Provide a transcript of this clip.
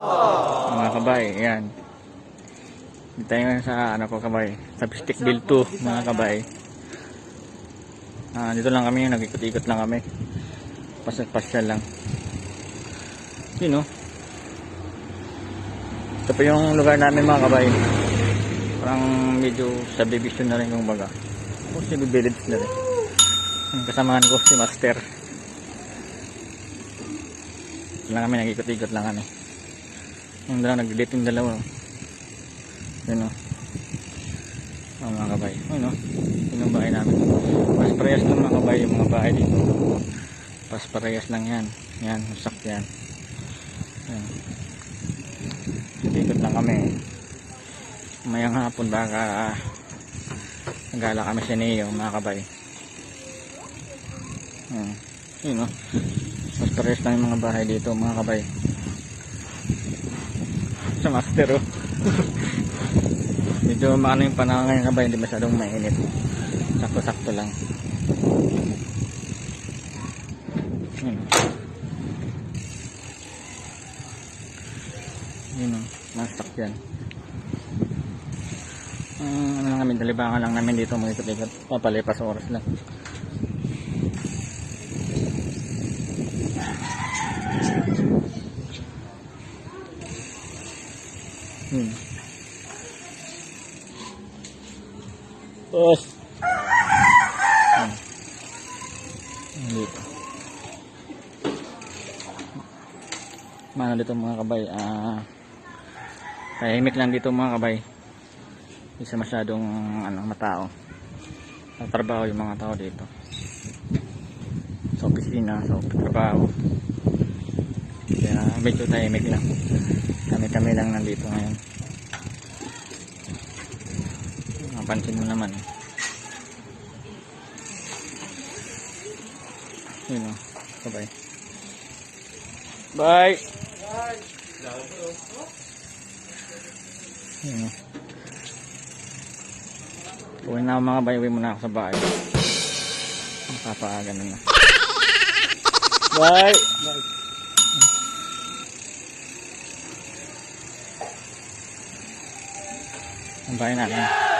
Mga kabay, yan. Dito tayo ngayon sa ano ko kabay, sa Stickville 2 mga kabay. Dito lang kami, nag-ikot-ikot lang kami. Pasyal lang. Yun o. Ito po yung lugar namin mga kabay. Parang medyo subdivision na rin yung baga. O village na rin. Yung kasamahan ko si Master. Ito lang kami, nag-ikot-ikot lang kami. Yung dalawa, nag-date yung dalawa. Yun o. Mga kabay. Yun o. Yun yung bahay namin. Pas-parehas lang mga kabay yung mga bahay dito. Pas-parehas lang yan. Yan, usak yan. Yan. Ikot lang kami. Mayang hapon baka nagala kami sa Neo mga kabay. Yan. Yun o. Pas-parehas lang yung mga bahay dito mga kabay. Sa Master o. Medyo maano yung panahon ngayon kabay, hindi masyadong mainit. Sakto-sakto lang. Yun o, mastak yan. Ano lang kami, dalibangan lang namin dito, mga ikot-ikot. Papalipas oras lang. Terus dito. Mana dito mga kabay, tahimik lang dito mga kabay. Hindi siya masyadong matao. Trabaho yung mga tao dito. Sa opisina, sa trabaho. Kaya medyo tahimik lang. Kami lang nandito ngayon. Pansin mo naman. Yun o. Bye. Bye. Yun o. Uwi na ako mga bay. Uwi muna ako sa bahay. Makapaaga na. Bye. Ang bahay natin.